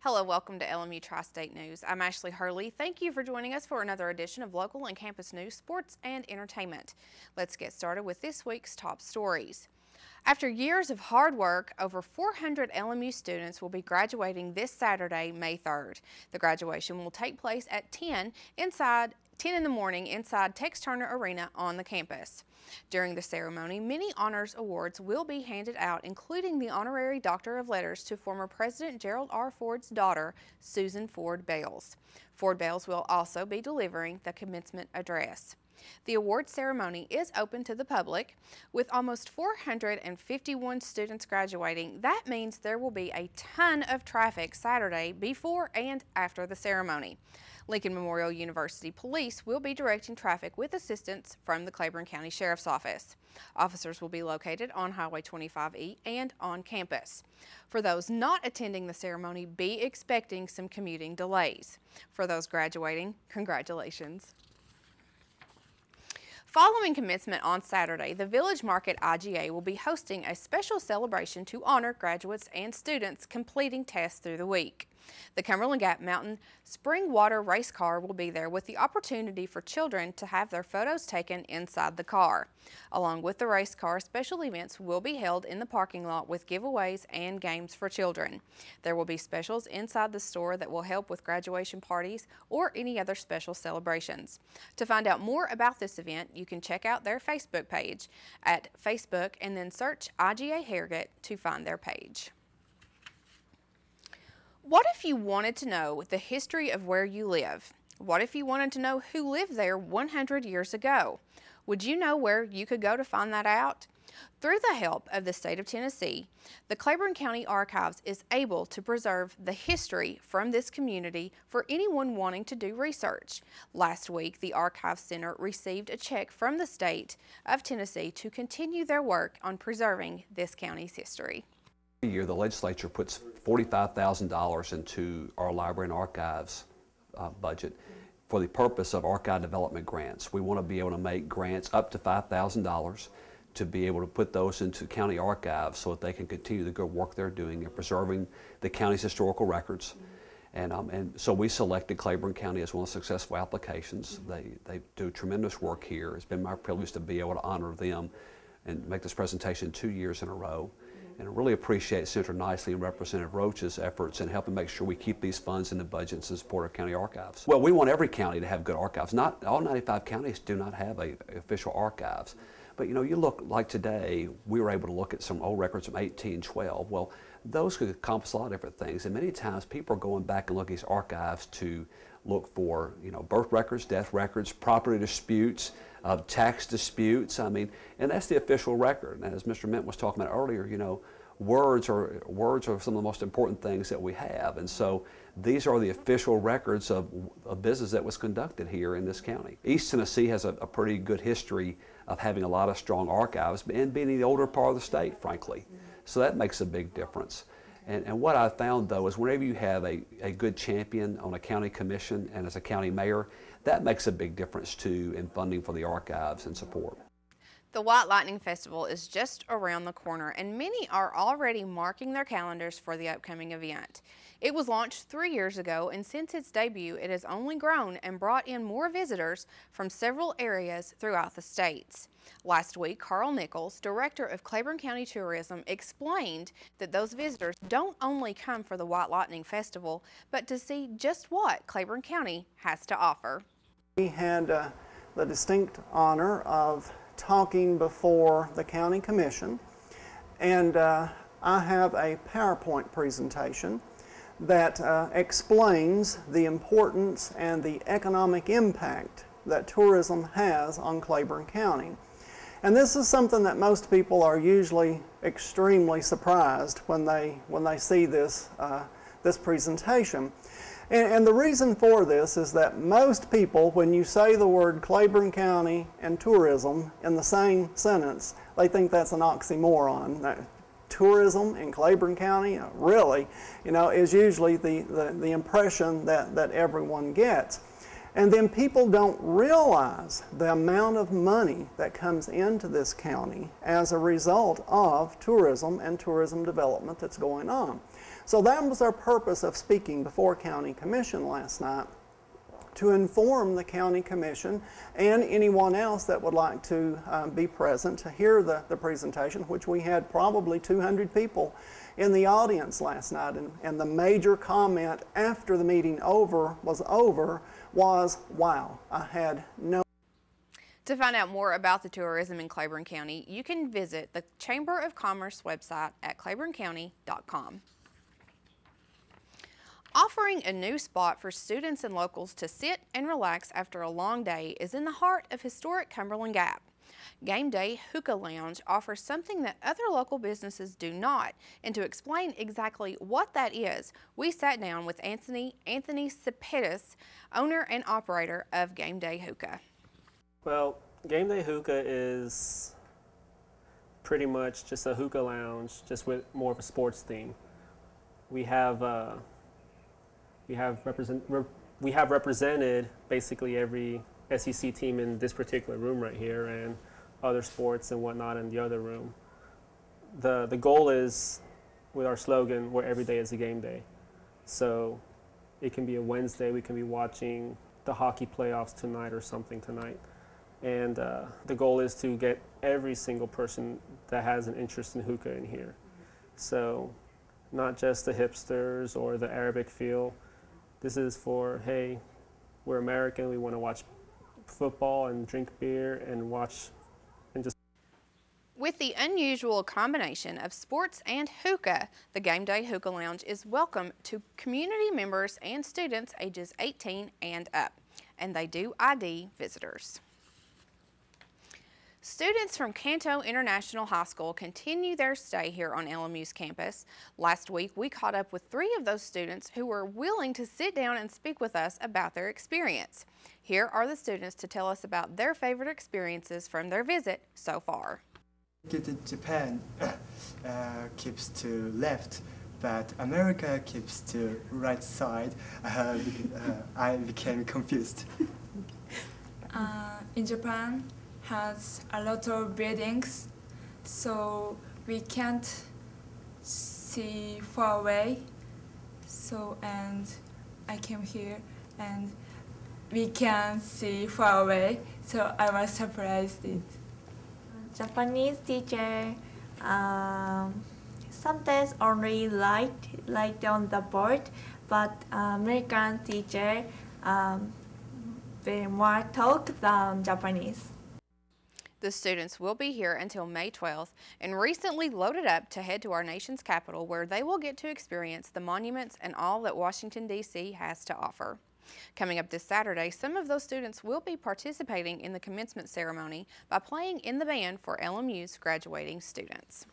Hello, welcome to LMU Tri-State News. I'm Ashley Hurley. Thank you for joining us for another edition of local and campus news, sports, and entertainment. Let's get started with this week's top stories. After years of hard work, over 400 LMU students will be graduating this Saturday, May 3rd. The graduation will take place at 10 in the morning inside Tex Turner Arena on the campus. During the ceremony, many honors awards will be handed out, including the Honorary Doctor of Letters to former President Gerald R. Ford's daughter, Susan Ford Bales. Ford Bales will also be delivering the commencement address. The award ceremony is open to the public. With almost 451 students graduating, that means there will be a ton of traffic Saturday before and after the ceremony. Lincoln Memorial University Police will be directing traffic with assistance from the Claiborne County Sheriff's Office. Officers will be located on Highway 25E and on campus. For those not attending the ceremony, be expecting some commuting delays. For those graduating, congratulations. Following commencement on Saturday, the Village Market IGA will be hosting a special celebration to honor graduates and students completing tests through the week. The Cumberland Gap Mountain Spring Water Race Car will be there with the opportunity for children to have their photos taken inside the car. Along with the race car, special events will be held in the parking lot with giveaways and games for children. There will be specials inside the store that will help with graduation parties or any other special celebrations. To find out more about this event, you can check out their Facebook page at Facebook and then search IGA Harrogate to find their page. What if you wanted to know the history of where you live? What if you wanted to know who lived there 100 years ago? Would you know where you could go to find that out? Through the help of the state of Tennessee, the Claiborne County Archives is able to preserve the history from this community for anyone wanting to do research. Last week, the Archives Center received a check from the state of Tennessee to continue their work on preserving this county's history. Every year, the legislature puts $45,000 into our library and archives budget for the purpose of archive development grants. We want to be able to make grants up to $5,000 to be able to put those into county archives so that they can continue the good work they're doing in preserving the county's historical records. And so we selected Claiborne County as one of the successful applications. They do tremendous work here. It's been my privilege to be able to honor them and make this presentation 2 years in a row. And I really appreciate Senator Nicely and Representative Roach's efforts in helping make sure we keep these funds in the budgets and support our county archives. Well, we want every county to have good archives. Not all 95 counties do not have official archives. But you know, you look like today, we were able to look at some old records from 1812. Well, those could encompass a lot of different things. And many times people are going back and looking at these archives to look for, you know, birth records, death records, property disputes, tax disputes. I mean, and that's the official record. And as Mr. Mint was talking about earlier, you know, words are some of the most important things that we have. And so these are the official records of business that was conducted here in this county. East Tennessee has a pretty good history of having a lot of strong archives and being the older part of the state, frankly. So that makes a big difference. And what I found, though, is whenever you have a good champion on a county commission and as a county mayor, that makes a big difference, too, in funding for the archives and support. The White Lightning Festival is just around the corner, and many are already marking their calendars for the upcoming event. It was launched 3 years ago, and since its debut, it has only grown and brought in more visitors from several areas throughout the states. Last week, Carl Nichols, Director of Claiborne County Tourism, explained that those visitors don't only come for the White Lightning Festival, but to see just what Claiborne County has to offer. We had the distinct honor of talking before the County Commission, and I have a PowerPoint presentation that explains the importance and the economic impact that tourism has on Claiborne County. And this is something that most people are usually extremely surprised when they see this presentation. And the reason for this is that most people, when you say the word Claiborne County and tourism in the same sentence, they think that's an oxymoron. Tourism in Claiborne County, really, you know, is usually the impression that everyone gets. And then people don't realize the amount of money that comes into this county as a result of tourism and tourism development that's going on. So that was our purpose of speaking before County Commission last night, to inform the County Commission and anyone else that would like to be present to hear the presentation, which we had probably 200 people in the audience last night. And the major comment after the meeting was over was, wow, I had no. To find out more about the tourism in Claiborne County, you can visit the Chamber of Commerce website at claibornecounty.com. Offering a new spot for students and locals to sit and relax after a long day is in the heart of historic Cumberland Gap. Game Day Hookah Lounge offers something that other local businesses do not, and to explain exactly what that is, we sat down with Anthony Cepetis, owner and operator of Game Day Hookah. Well, Game Day Hookah is pretty much just a hookah lounge, just with more of a sports theme. We have represented basically every SEC team in this particular room right here, and other sports and whatnot in the other room. The goal is, with our slogan, where every day is a game day. So it can be a Wednesday, we can be watching the hockey playoffs tonight or something tonight. And the goal is to get every single person that has an interest in hookah in here. So not just the hipsters or the Arabic feel. This is for, hey, we're American, we want to watch football and drink beer and watch and just. With the unusual combination of sports and hookah, the Game Day Hookah Lounge is welcome to community members and students ages 18 and up, and they do ID visitors. Students from Canto International High School continue their stay here on LMU's campus. Last week, we caught up with 3 of those students who were willing to sit down and speak with us about their experience. Here are the students to tell us about their favorite experiences from their visit so far. Japan keeps to left, but America keeps to right side. I became confused. In Japan, has a lot of buildings, so we can't see far away. And I came here and we can see far away, so I was surprised. Japanese teacher sometimes only light on the board, but American teacher very more talk than Japanese. The students will be here until May 12th and recently loaded up to head to our nation's capital, where they will get to experience the monuments and all that Washington, D.C. has to offer. Coming up this Saturday, some of those students will be participating in the commencement ceremony by playing in the band for LMU's graduating students.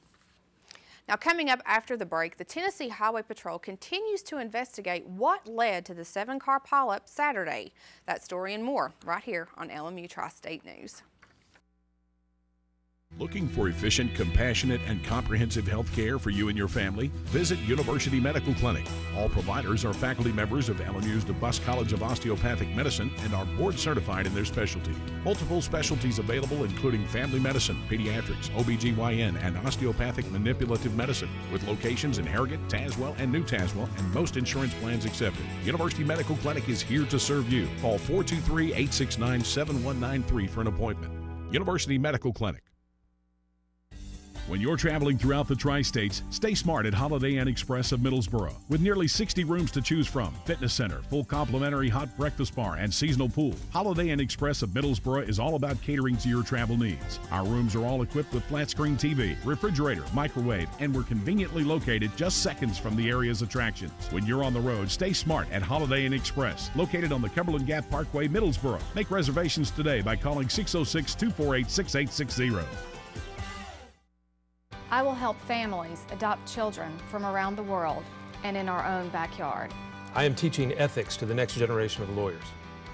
Now, coming up after the break, the Tennessee Highway Patrol continues to investigate what led to the 7-car pileup Saturday. That story and more right here on LMU Tri-State News. Looking for efficient, compassionate, and comprehensive health care for you and your family? Visit University Medical Clinic. All providers are faculty members of LMU's DeBus College of Osteopathic Medicine and are board certified in their specialty. Multiple specialties available, including family medicine, pediatrics, OBGYN, and osteopathic manipulative medicine, with locations in Harrogate, Tazewell, and New Tazewell, and most insurance plans accepted. University Medical Clinic is here to serve you. Call 423-869-7193 for an appointment. University Medical Clinic. When you're traveling throughout the Tri-States, stay smart at Holiday Inn Express of Middlesboro. With nearly 60 rooms to choose from, fitness center, full complimentary hot breakfast bar, and seasonal pool, Holiday Inn Express of Middlesboro is all about catering to your travel needs. Our rooms are all equipped with flat screen TV, refrigerator, microwave, and we're conveniently located just seconds from the area's attractions. When you're on the road, stay smart at Holiday Inn Express, located on the Cumberland Gap Parkway, Middlesboro. Make reservations today by calling 606-248-6860. I will help families adopt children from around the world and in our own backyard. I am teaching ethics to the next generation of lawyers.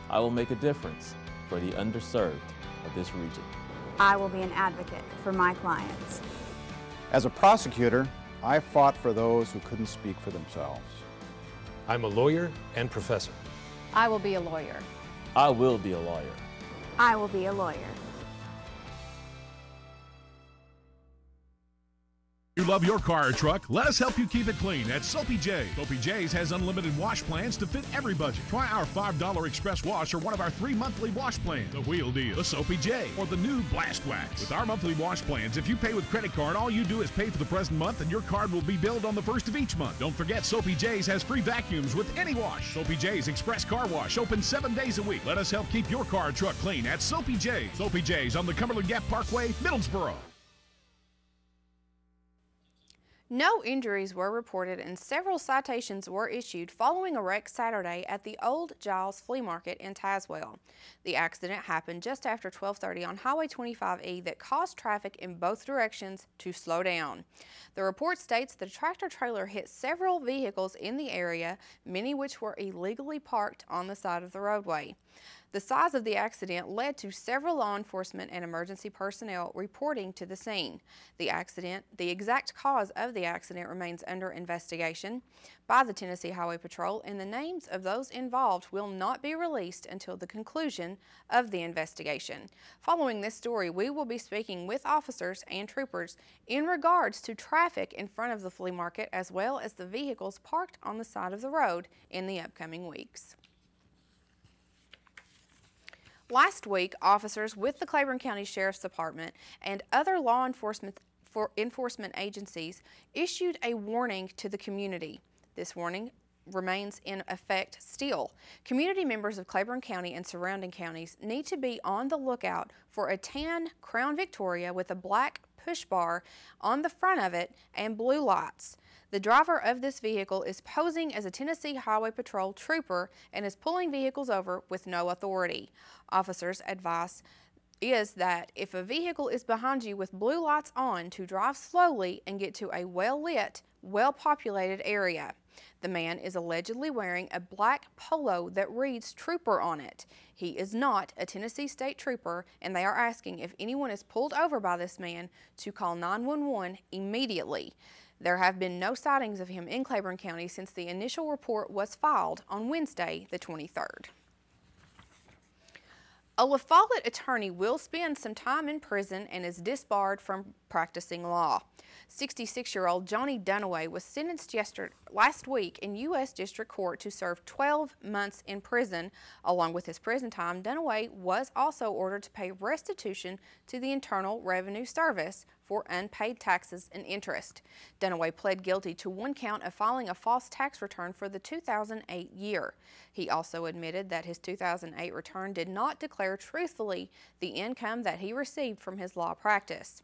I will make a difference for the underserved of this region. I will be an advocate for my clients. As a prosecutor, I fought for those who couldn't speak for themselves. I'm a lawyer and professor. I will be a lawyer. I will be a lawyer. I will be a lawyer. You love your car or truck? Let us help you keep it clean at Soapy Jays. Soapy Jays has unlimited wash plans to fit every budget. Try our $5 express wash or one of our 3 monthly wash plans. The Wheel Deal, the Soapy J, or the new Blast Wax. With our monthly wash plans, if you pay with credit card, all you do is pay for the present month and your card will be billed on the first of each month. Don't forget, Soapy Jays has free vacuums with any wash. Soapy Jays Express Car Wash, open 7 days a week. Let us help keep your car or truck clean at Soapy Jays. Soapy Jays on the Cumberland Gap Parkway, Middlesboro. No injuries were reported and several citations were issued following a wreck Saturday at the old Giles Flea Market in Tazewell. The accident happened just after 12:30 on Highway 25E that caused traffic in both directions to slow down. The report states the tractor-trailer hit several vehicles in the area, many which were illegally parked on the side of the roadway. The size of the accident led to several law enforcement and emergency personnel reporting to the scene. The exact cause of the accident remains under investigation by the Tennessee Highway Patrol, and the names of those involved will not be released until the conclusion of the investigation. Following this story, we will be speaking with officers and troopers in regards to traffic in front of the flea market as well as the vehicles parked on the side of the road in the upcoming weeks. Last week, officers with the Claiborne County Sheriff's Department and other law enforcement agencies issued a warning to the community. This warning remains in effect still. Community members of Claiborne County and surrounding counties need to be on the lookout for a tan Crown Victoria with a black push bar on the front of it and blue lights. The driver of this vehicle is posing as a Tennessee Highway Patrol trooper and is pulling vehicles over with no authority. Officers' advice is that if a vehicle is behind you with blue lights on, to drive slowly and get to a well-lit, well-populated area. The man is allegedly wearing a black polo that reads Trooper on it. He is not a Tennessee State Trooper, and they are asking if anyone is pulled over by this man to call 911 immediately. There have been no sightings of him in Claiborne County since the initial report was filed on Wednesday, the 23rd. A La Follette attorney will spend some time in prison and is disbarred from practicing law. 66-year-old Johnny Dunaway was sentenced last week in U.S. District Court to serve 12 months in prison. Along with his prison time, Dunaway was also ordered to pay restitution to the Internal Revenue Service for unpaid taxes and interest. Dunaway pled guilty to one count of filing a false tax return for the 2008 year. He also admitted that his 2008 return did not declare truthfully the income that he received from his law practice.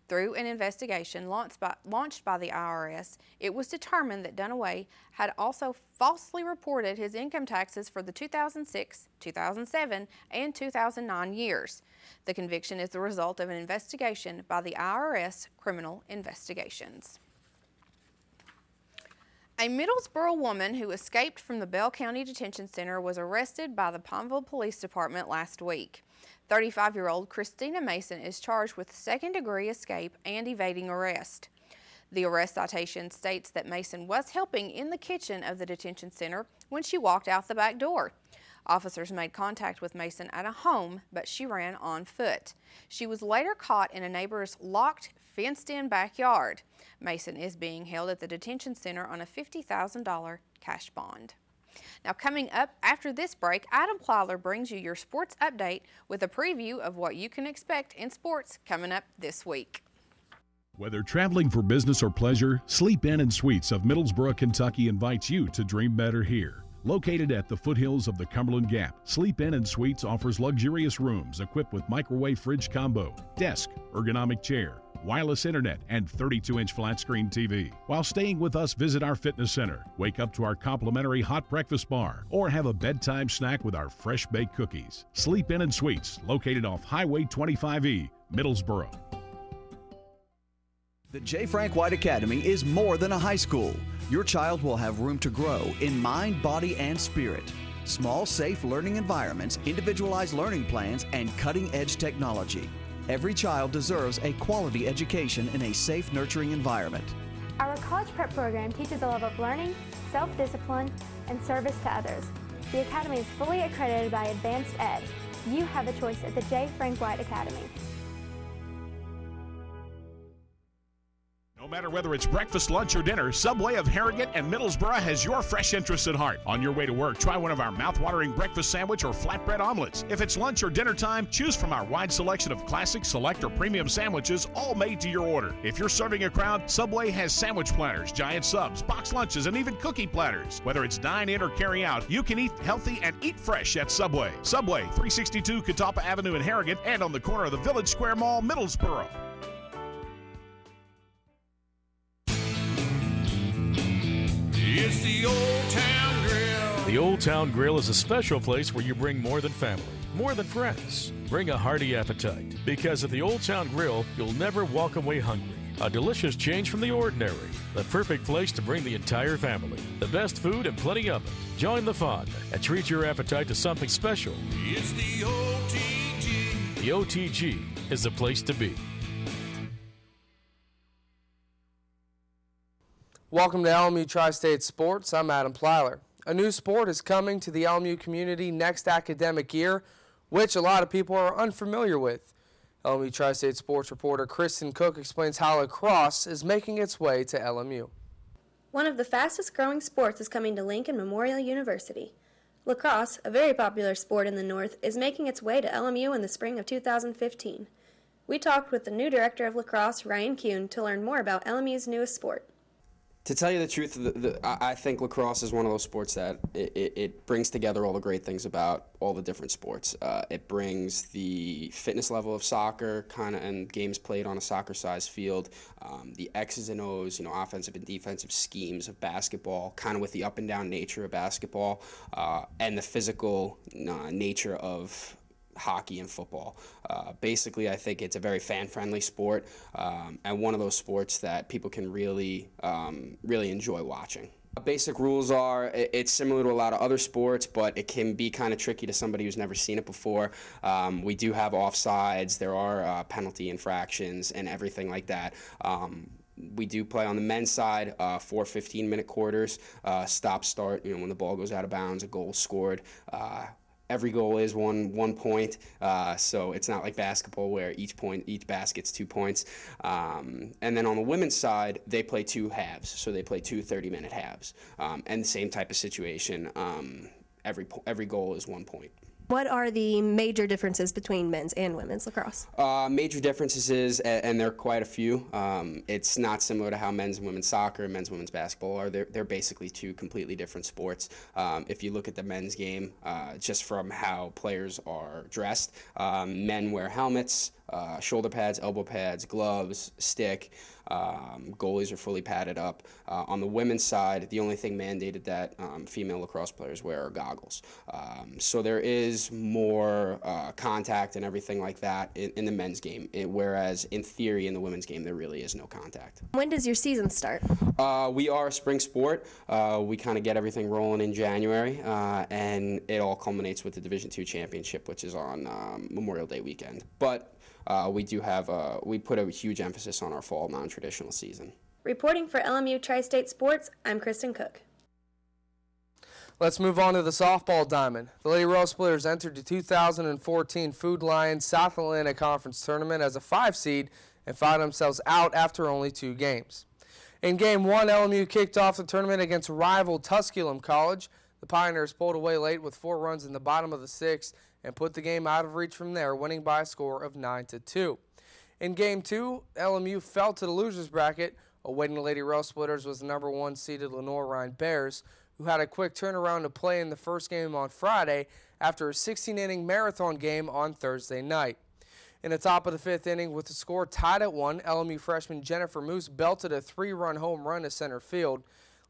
Through an investigation launched by the IRS, it was determined that Dunaway had also falsely reported his income taxes for the 2006, 2007, and 2009 years. The conviction is the result of an investigation by the IRS Criminal Investigations. A Middlesboro woman who escaped from the Bell County Detention Center was arrested by the Pineville Police Department last week. 35-year-old Christina Mason is charged with second-degree escape and evading arrest. The arrest citation states that Mason was helping in the kitchen of the detention center when she walked out the back door. Officers made contact with Mason at a home, but she ran on foot. She was later caught in a neighbor's locked, fenced-in backyard. Mason is being held at the detention center on a $50,000 cash bond. Now, coming up after this break, Adam Plyler brings you your sports update with a preview of what you can expect in sports coming up this week. Whether traveling for business or pleasure, Sleep Inn and Suites of Middlesboro, Kentucky invites you to dream better here. Located at the foothills of the Cumberland Gap, Sleep Inn and Suites offers luxurious rooms equipped with microwave fridge combo, desk, ergonomic chair, wireless internet, and 32-inch flat-screen TV. While staying with us, visit our fitness center, wake up to our complimentary hot breakfast bar, or have a bedtime snack with our fresh-baked cookies. Sleep Inn and Suites, located off Highway 25E, Middlesboro. The J. Frank White Academy is more than a high school. Your child will have room to grow in mind, body, and spirit. Small, safe learning environments, individualized learning plans, and cutting-edge technology. Every child deserves a quality education in a safe, nurturing environment. Our college prep program teaches a love of learning, self-discipline, and service to others. The Academy is fully accredited by Advanced Ed. You have a choice at the J. Frank White Academy. No matter whether it's breakfast, lunch, or dinner, Subway of Harrogate and Middlesboro has your fresh interests at heart. On your way to work, try one of our mouth-watering breakfast sandwich or flatbread omelets. If it's lunch or dinner time, choose from our wide selection of classic, select, or premium sandwiches, all made to your order. If you're serving a crowd, Subway has sandwich platters, giant subs, box lunches, and even cookie platters. Whether it's dine in or carry out, you can eat healthy and eat fresh at Subway. Subway, 362 Catawba Avenue in Harrogate and on the corner of the Village Square Mall, Middlesboro. It's the Old Town Grill. The Old Town Grill is a special place where you bring more than family, more than friends. Bring a hearty appetite, because at the Old Town Grill, you'll never walk away hungry. A delicious change from the ordinary. The perfect place to bring the entire family. The best food and plenty of it. Join the fun and treat your appetite to something special. It's the OTG. The OTG is the place to be. Welcome to LMU Tri-State Sports. I'm Adam Plyler. A new sport is coming to the LMU community next academic year, which a lot of people are unfamiliar with. LMU Tri-State Sports reporter Kristen Cook explains how lacrosse is making its way to LMU. One of the fastest growing sports is coming to Lincoln Memorial University. Lacrosse, a very popular sport in the North, is making its way to LMU in the spring of 2015. We talked with the new director of lacrosse, Ryan Kuhn, to learn more about LMU's newest sport. To tell you the truth, I think lacrosse is one of those sports that it brings together all the great things about all the different sports. It brings the fitness level of soccer, kind of, and games played on a soccer-sized field, the X's and O's, offensive and defensive schemes of basketball, kind of with the up-and-down nature of basketball, and the physical nature of hockey and football. Basically, I think it's a very fan-friendly sport, and one of those sports that people can really enjoy watching. Basic rules are, it's similar to a lot of other sports, but it can be kind of tricky to somebody who's never seen it before. We do have offsides, there are penalty infractions and everything like that. We do play on the men's side, 4 15-minute quarters, stop-start, when the ball goes out of bounds, a goal scored. Every goal is one point, so it's not like basketball where each basket's 2 points. And then on the women's side, they play 2 halves, so they play 2 30-minute halves. And the same type of situation, every goal is 1 point. What are the major differences between men's and women's lacrosse? Major differences is, and there are quite a few, it's not similar to how men's and women's soccer and men's and women's basketball are. They're basically 2 completely different sports. If you look at the men's game, just from how players are dressed, men wear helmets, shoulder pads, elbow pads, gloves, stick. Goalies are fully padded up. On the women's side, the only thing mandated that female lacrosse players wear are goggles. So there is more contact and everything like that in the men's game, whereas in theory in the women's game there really is no contact. When does your season start? We are a spring sport. We kind of get everything rolling in January, and it all culminates with the Division II championship, which is on Memorial Day weekend. But we put a huge emphasis on our fall non-traditional season. Reporting for LMU Tri-State Sports, I'm Kristen Cook. Let's move on to the softball diamond. The Lady Rose Splitters entered the 2014 Food Lions South Atlantic Conference Tournament as a 5 seed and found themselves out after only 2 games. In Game 1, LMU kicked off the tournament against rival Tusculum College. The Pioneers pulled away late with 4 runs in the bottom of the 6th and put the game out of reach from there, winning by a score of 9-2. In Game 2, LMU fell to the losers bracket. Awaiting the Lady Rose Splitters was the number 1 seeded Lenore-Rhine Bears, who had a quick turnaround to play in the first game on Friday after a 16-inning marathon game on Thursday night. In the top of the 5th inning, with the score tied at 1, LMU freshman Jennifer Moose belted a 3-run home run to center field.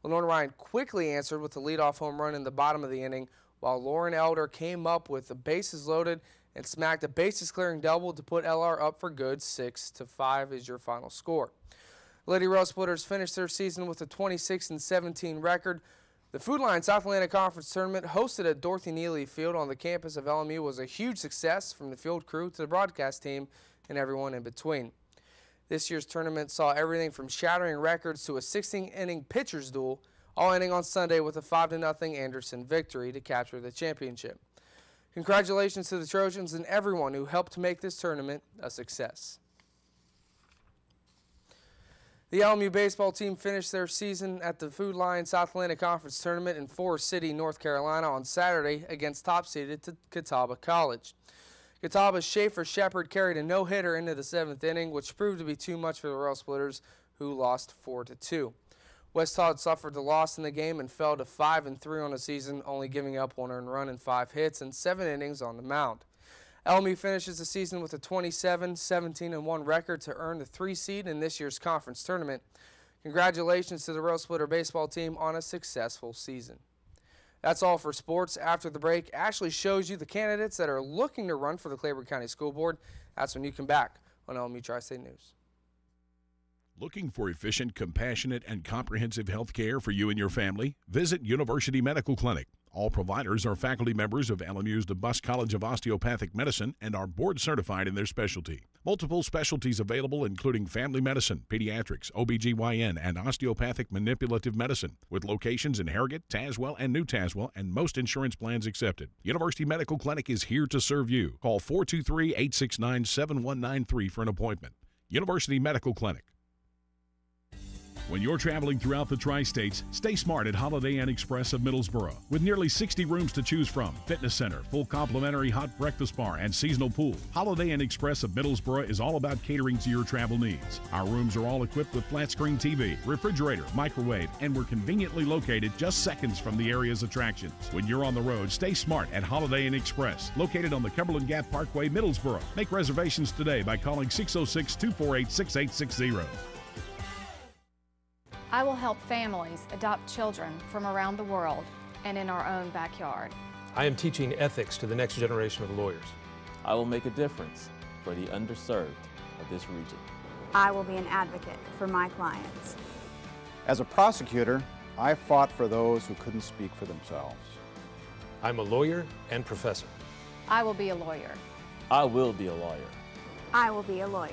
Lenore-Rhine quickly answered with a leadoff home run in the bottom of the inning, while Lauren Elder came up with the bases loaded and smacked a bases-clearing double to put LR up for good. 6-5 is your final score. Lady Rose Splitters finished their season with a 26-17 record. The Food Lions South Atlantic Conference Tournament, hosted at Dorothy Neely Field on the campus of LMU, was a huge success from the field crew to the broadcast team and everyone in between. This year's tournament saw everything from shattering records to a 16-inning pitcher's duel. all ending on Sunday with a 5-0 Anderson victory to capture the championship. Congratulations to the Trojans and everyone who helped make this tournament a success. The LMU baseball team finished their season at the Food Lion South Atlantic Conference Tournament in Forest City, North Carolina on Saturday against top-seeded Catawba College. Catawba's Schaefer Shepard carried a no-hitter into the 7th inning, which proved to be too much for the Rail Splitters, who lost 4-2. West Todd suffered the loss in the game and fell to 5-3 on the season, only giving up 1 earned run and 5 hits and 7 innings on the mound. LMU finishes the season with a 27-17-1 record to earn the 3 seed in this year's conference tournament. Congratulations to the Rail Splitter baseball team on a successful season. That's all for sports. After the break, Ashley shows you the candidates that are looking to run for the Claiborne County School Board. That's when you come back on LMU Tri-State News. Looking for efficient, compassionate, and comprehensive health care for you and your family? Visit University Medical Clinic. All providers are faculty members of LMU's DeBusk College of Osteopathic Medicine and are board certified in their specialty. Multiple specialties available including family medicine, pediatrics, OBGYN, and osteopathic manipulative medicine, with locations in Harrogate, Tazewell, and New Tazewell, and most insurance plans accepted. University Medical Clinic is here to serve you. Call 423-869-7193 for an appointment. University Medical Clinic. When you're traveling throughout the Tri-States, stay smart at Holiday Inn Express of Middlesboro. With nearly 60 rooms to choose from, fitness center, full complimentary hot breakfast bar, and seasonal pool, Holiday Inn Express of Middlesboro is all about catering to your travel needs. Our rooms are all equipped with flat-screen TV, refrigerator, microwave, and we're conveniently located just seconds from the area's attractions. When you're on the road, stay smart at Holiday Inn Express, located on the Cumberland Gap Parkway, Middlesboro. Make reservations today by calling 606-248-6860. I will help families adopt children from around the world and in our own backyard. I am teaching ethics to the next generation of lawyers. I will make a difference for the underserved of this region. I will be an advocate for my clients. As a prosecutor, I fought for those who couldn't speak for themselves. I'm a lawyer and professor. I will be a lawyer. I will be a lawyer. I will be a lawyer.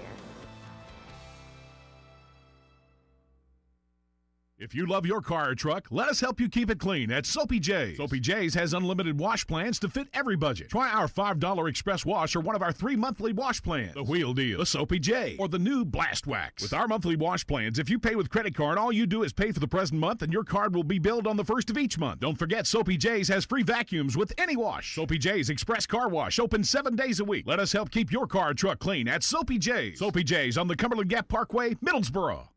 If you love your car or truck, let us help you keep it clean at Soapy Jays. Soapy Jays has unlimited wash plans to fit every budget. Try our $5 express wash or one of our 3 monthly wash plans. The Wheel Deal, the Soapy J, or the new Blast Wax. With our monthly wash plans, if you pay with credit card, all you do is pay for the present month and your card will be billed on the first of each month. Don't forget, Soapy Jays has free vacuums with any wash. Soapy Jays Express Car Wash, open 7 days a week. Let us help keep your car or truck clean at Soapy Jays. Soapy Jays on the Cumberland Gap Parkway, Middlesboro.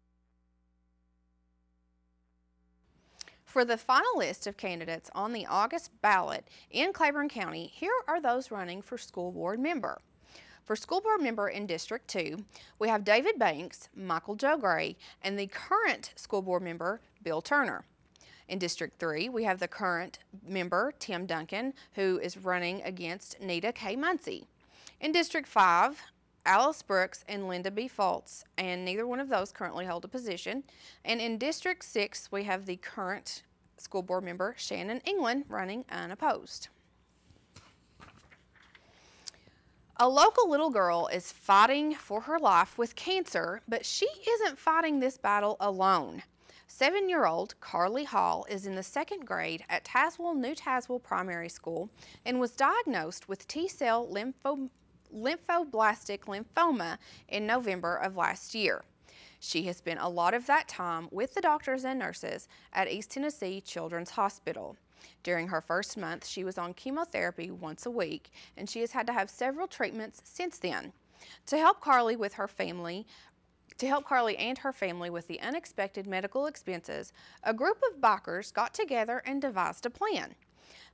For the final list of candidates on the August ballot in Claiborne County, here are those running for school board member. For school board member in District 2, we have David Banks, Michael Joe Gray, and the current school board member, Bill Turner. In District 3, we have the current member, Tim Duncan, who is running against Nita K. Muncie. In District 5, Alice Brooks and Linda B. Fultz, and neither one of those currently hold a position. And in District 6, we have the current school board member, Shannon England, running unopposed. A local little girl is fighting for her life with cancer, but she isn't fighting this battle alone. 7-year-old Carly Hall is in the 2nd grade at New Tazewell Primary School and was diagnosed with T-cell lymphoblastic lymphoma in November of last year. She has spent a lot of that time with the doctors and nurses at East Tennessee Children's Hospital. During her first month, she was on chemotherapy once a week, and she has had to have several treatments since then. To help Carly and her family with the unexpected medical expenses, a group of bikers got together and devised a plan.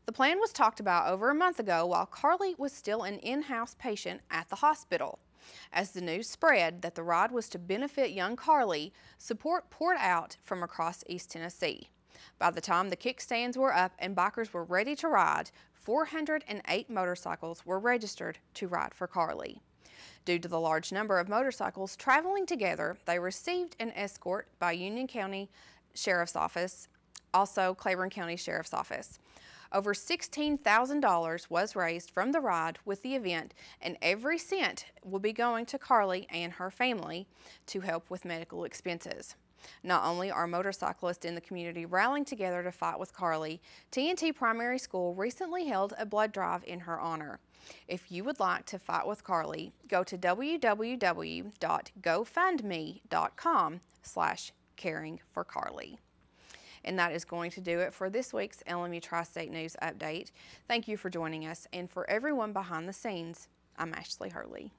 The plan was talked about over a month ago while Carly was still an in-house patient at the hospital. As the news spread that the ride was to benefit young Carly, support poured out from across East Tennessee. By the time the kickstands were up and bikers were ready to ride, 408 motorcycles were registered to ride for Carly. Due to the large number of motorcycles traveling together, they received an escort by Union County Sheriff's Office, also Claiborne County Sheriff's Office. Over $16,000 was raised from the ride with the event, and every cent will be going to Carly and her family to help with medical expenses. Not only are motorcyclists in the community rallying together to fight with Carly, TNT Primary School recently held a blood drive in her honor. If you would like to fight with Carly, go to www.gofundme.com/caringforcarly. And that is going to do it for this week's LMU Tri-State News Update. Thank you for joining us, and for everyone behind the scenes, I'm Ashley Hurley.